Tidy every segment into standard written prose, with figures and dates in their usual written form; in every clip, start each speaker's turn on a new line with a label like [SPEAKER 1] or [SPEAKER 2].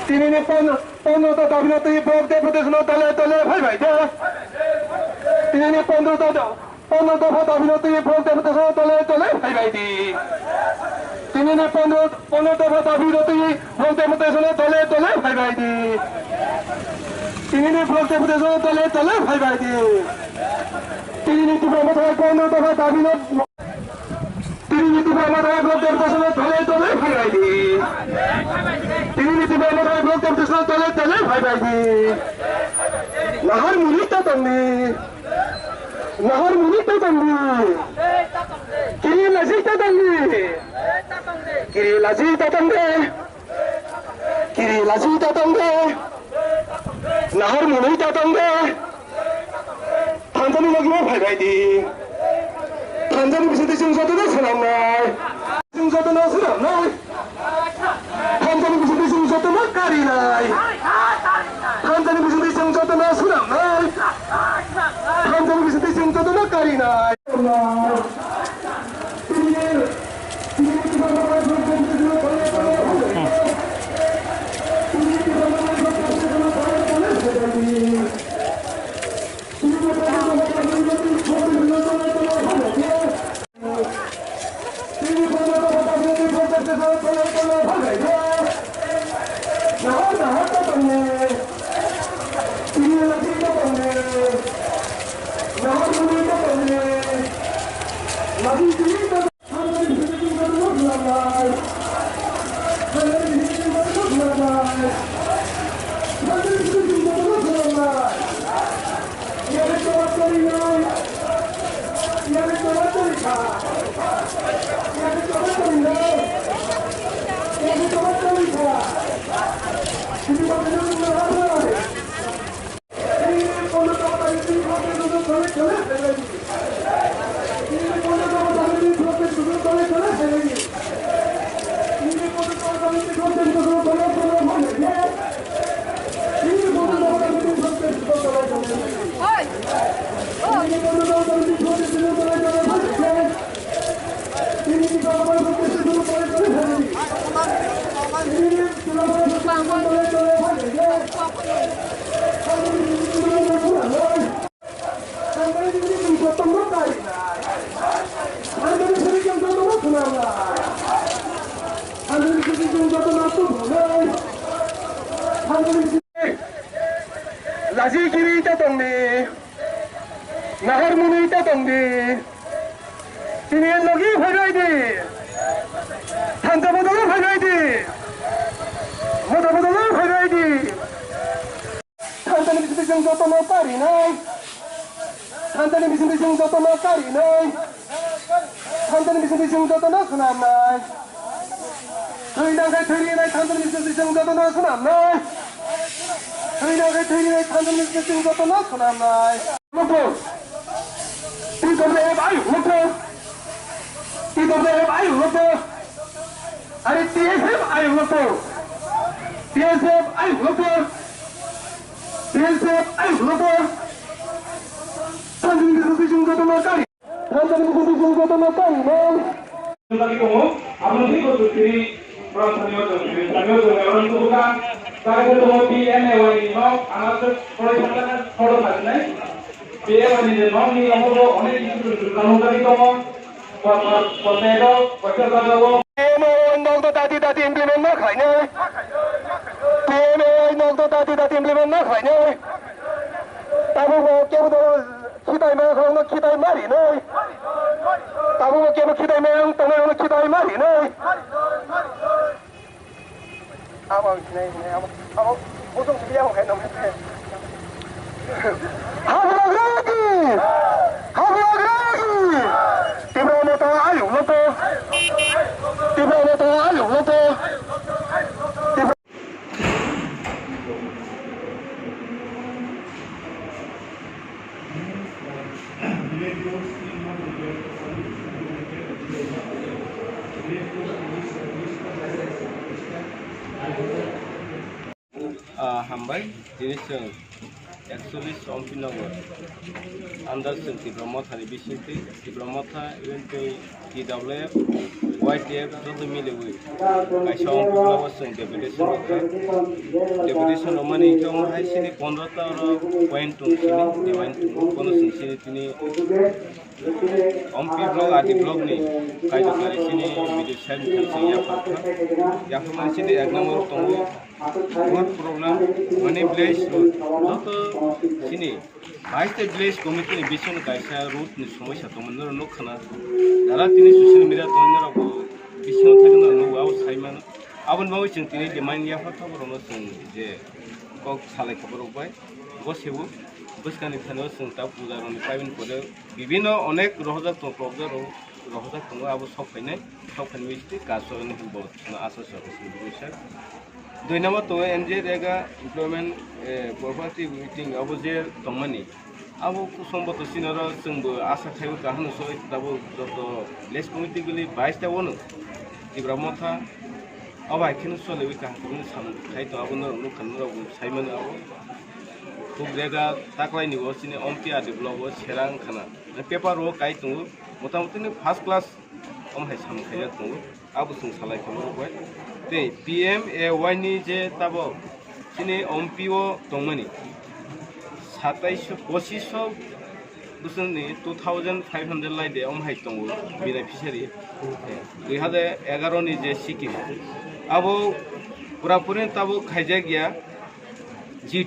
[SPEAKER 1] তিনি 15টা দাবি না তুই ভোট দিয়ে প্রতিশোধ তলে তলে ভাই ভাই যা তিনি 15 দফা দাবি না তুই ভোট দিয়ে প্রতিশোধ তলে তলে ভাই ভাই দি তিনি 15 দফা দাবি না তুই ভোট দিয়ে প্রতিশোধ তলে তলে ভাই ভাই দি তিনি ভোট দিয়ে প্রতিশোধ তলে তলে ভাই ভাই দি তিনি নীতি প্রমোদয় 15 দফা দাবি না তিনি নীতি প্রমোদয় ভোট দিয়ে প্রতিশোধ তলে তলে ভাই ভাই দি তিনি নীতি প্রমোদয় ভোট দিয়ে প্রতিশোধ তলে তলে ভাই ভাই দি lahar munita tamni kiri lazita tamni kiri lazita tamni lahar munita tamni Tanzani lagi mau bhai bhai di Tanzani bisa disungsat na salam nai sungsat na salam nai Tanzani bisa disungsat na kari nai Tanzani bisa disungsat na salam nai Tanzani bisa disungsat na kari nai Lazi kiri ita tongde, nahar muni ita tongde, tini logi bhagai di, thanta bodolo bhagai di, moda bodolo bhagai di, thanta ni bising joto no kari nai, thanta ni bising joto no kari nai, thanta ni bising joto no sunam nai, thoi nang kai thoi nai thanta ni bising joto no sunam nai. Thoi nai thanda ni bising joto na sunam nai lopo ti korbe ayu lopo are TSF ayu lopo thanda ni bising joto na kari
[SPEAKER 2] lagi kamu abang ni kau tu kiri Pramthaniyo orang tu bukan kalau tu mau PMA ini mau anak tu kalau kita kalau tak ni PMA ini mau ni kamu tu orang itu kalau tadi kamu potero kalau
[SPEAKER 1] PMA nong to tadi implement na khai ne PMA nong to tadi implement na khai ne tabu mo ke bo khitai ma khong no khitai mari ne tabu mo ke bo khitai ma ang tong no khitai mari ne abang này abang musuh sebelah mau kayak nomor habis lagi tiba motor ayu lopo
[SPEAKER 3] Hambai jenis 41 Ompinogor under Tibromotha Bishop Tibromotha even pay TWF YTF joto milewi kaisa Ompinogor was deputation money jong hai sini 15 ta point sini point kono sini tini Ompi blog adi blog ni kaisa kali sini video share sini ya pun sini ek number tunggu road problem money place road joto sini baiste place committee ni bison kaisa road ni সমস্যা তো মনর নখনা যারা তিনি social media তৈনর বিসিও থাকনো no আউ সাইমান আবন বাউ চিং তিনি demand ইয়া ফটোবরনো जों যে cock সালাই খবর উপায় বসেবো বসকানি থানো जों তা পূজারনি পাইবেন পরে বিভিন্ন অনেক রহজাক তো প্রবজার রহজাক তো আবু সফাইনাই মিস্তি কাজনি হবো আশা সরকার বিশাল দুই নম্বর তো NREGA employment property meeting অবজে তমানি আবু সম্ভবত সিনর जोंबो আশা খাইবো কাহানো সই দাবো যত লেস কমিটি গুলি 22 টা ওনো তিব্রামথা আবাই খেন সলে উই কাহানো সাম খাই তো আবো নো খানো সাইমান আবো খুবরেগা তাকলাই নিবো সিনে অম্পিয়া ডেভেলপ সেরাং খানা পেপার ও কাই তো মোটামুটি ফার্স্ট ক্লাস অমহাই সাম খাইয়া তো আবো जों সালাই খবর কয় তে PMAY ni je tabo sini OMPO tongmani 2700 busuni 2500 laide omhai tongo beneficiary 2011 ni je sikim abo purapuri tabo khaijak ya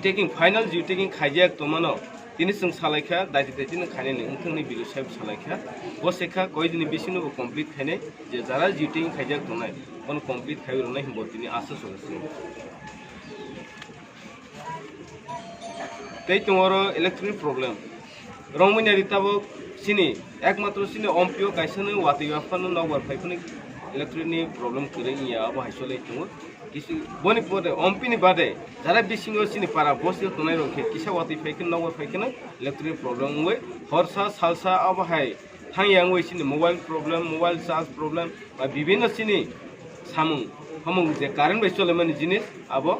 [SPEAKER 3] taking final taking khaijak tomano তিনি जों सालायखा दायित्व दिन खाने नोंथांनि बिलो साहेब सालायखा बसेखा कयदिन बिसिनो कमप्लिट खाने जे जारा जिटिं खाइजाक दनाय कोन कमप्लिट खाइरनाय हिंबो दिनि आसा सगसि तै तंगरो इलेक्ट्रिक प्रॉब्लम रंगमिना रिताबो सिनि एकमात्र सिनि ओमपिओ काइसनो वातियाफानो नगर फाइफनि इलेक्ट्रिकनि प्रॉब्लम करे इया बाहायसले तंगो किसी बनी पदे ओमपिनि बादे जारा बिसिङो सिनि पारा बसियो तनाय रखे किसा वाति फाइकन नगर फाइकन इलेक्ट्रिक प्रॉब्लम वे हरसा सालसा अबहाय थांयां वे सिनि mobile problem mobile charge problem बा विभिन्न सिनि सामुं हमु जे कारेन्ट बाय चले माने जिनिस आबो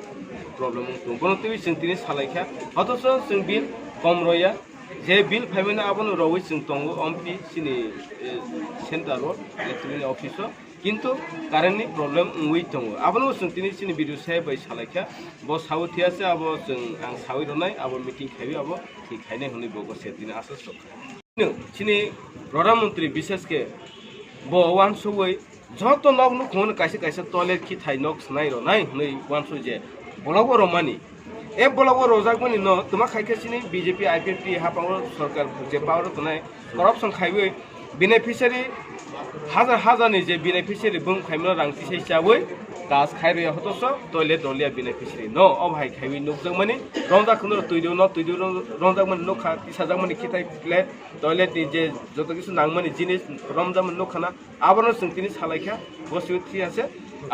[SPEAKER 3] प्रॉब्लम दं बनते जों तिनि सालायखा हतस जों बिल कम रया जे बिल फाइमेना आबनो रवै जों तंगो ओमपि सिनि सेन्टार इलेक्ट्रिक अफिस किंतु कारेन्टनि प्रॉब्लम उइ दङो आबनो जों तिनि सिनि भिडिअ साहेब बाय सालायखा ब साउथियासे आबो जों आं सावै रनाय आबो मिटिं खाइबो आबो थि खाइनाय हनै बगो सेतिनि आसा सिनि प्रधानमंत्री विशेष के ब वान सवै जत नक नु कोन काइसे काइसे टॉयलेट खि थाइ नक सनाय रनाय हनै वान सो जे बलगो रमानी ए बलगो रोजाक मनि न तुमा खाइके सिनि बीजेपी आईपीएफटी हापांग सरकार जे पावर तनाय करप्शन खाइबो बेनिफिशियरी हाजार नि जे बेनिफिशियरी बुं खाइमनो रांति हिसाबै काज खाइरे हतस टॉयलेट दलिया बेनिफिशियरी न अबहाय खाइबि नुकजों माने रंजा खनो तुइदो रंजा माने नखा किसाजां माने खिथाय प्लेट टॉयलेट नि जे जत किसु नां माने जिनिस रंजा माने नखाना आबनो जोंतिनि सालायखा बसुथि आसे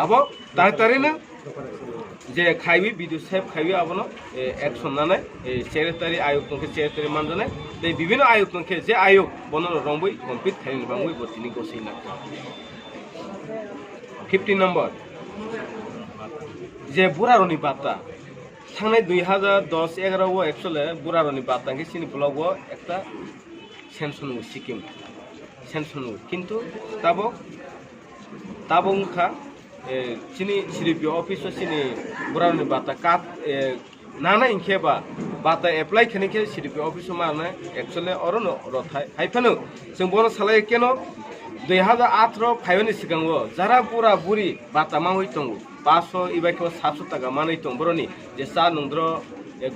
[SPEAKER 3] आबो तारिनो जे खाइबि भिडिअ सेभ खाइबि आबनो एक्शन नानै सेक्रेटारि आयोग तंखे सेक्रेटारि मानजाने दे विभिन्न आयोग तंखे जे आयोग बनो रंबै कमप्लिट खाइनि बांगै बतिनि गसैना 15 नम्बर जे बुरारनि बाता थांनाय 2010-11 वो एक्चुअली बुरारनि बातांगे सिनि ब्लग एकटा सेंसन सिक्किम सेंसन किंतु ताबोंखा सिनि सिरिपि अफिस सिनि बुरारनि बाता काट नाना इनखेबा बाता एप्लाइ खनेखे सिरिपि अफिस माने एक्चुअली अरनो रथाय हाइफानो जों बनो सालाय केनो 2018 फाइवनि सिगाङो जारा बुरा बुरि बाता मावै दङ 500 इबाइखौ 700 टाका मानै दं बरनि जे सा नंद्र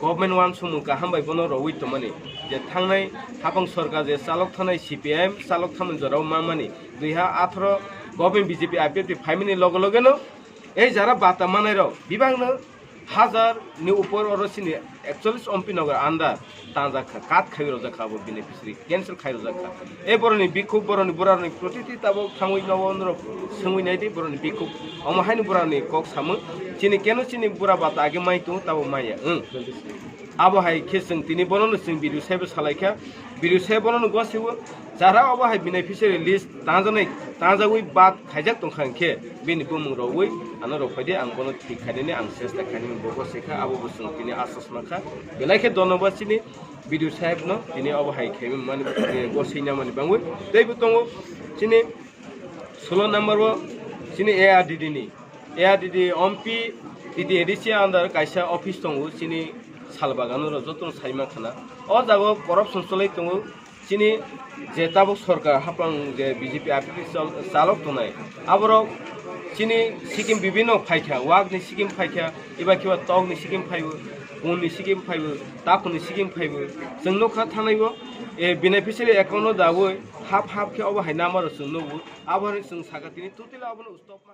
[SPEAKER 3] गभर्नमेन्ट वान समु गाहामबाय बनो रवै तो माने जे थांनाय हापं सरकार जे चालक थानाय सीपीएम चालक थामन जराव मा माने 2018 गभर्नमेन्ट बीजेपी आईपीएफटी फाइमिनि लगे लगेनो ए जारा बाता मानै र बिबांनो हजार नि ऊपर और सिनि 41 ओमपी नगर अंदर ताजाखा काट खाइरो जाखाबो बेनिफिशियरी कैंसिल खाइरो जाखा ए बरनि बिखु बरनि बुरारनि प्रतिति ताबो खामै नवनर संगै नायदि बरनि बिखु अमहायनि बुरारनि कक सामु चिनि केनो चिनि बुरा बाता आगे माइतु ताबो माया आबहाय खेसं तिनि बननो जों भिडिअ साइब सालायखा भिडिअ साइब बननो गसिबो जारा अबहाय बेनिफिशियरी लिस्ट ताजावै बात खाइजाक दंखांखे बेनि बुमुं रवै आनो रफायदे आं बनो थिक खाइने आं सेस्ता खाइने बगो सेखा आबो जों तिनि आसासना ka belai ke donoba sini video sahib no ini abo hai khemi mani gorsina mani bangwe dei butongo sini 16 number wo sini ARDD ni ARDD OMP idi edisia under kaisa office tongo sini salbagano ro jotun saima khana o jago corruption solai tongo sini je tabuk sarkar hapang je BJP APP salok tonai aboro sini sikim bibino phaikha wag ni sikim phaikha iba kiwa tog ni sikim phaibo un ni sikim phaibo tak ni sikim phaibo jengno kha thanaibo e beneficiary account no dawo hap ke obo haina mar sungno abor sung sagatini tutila abon stop ma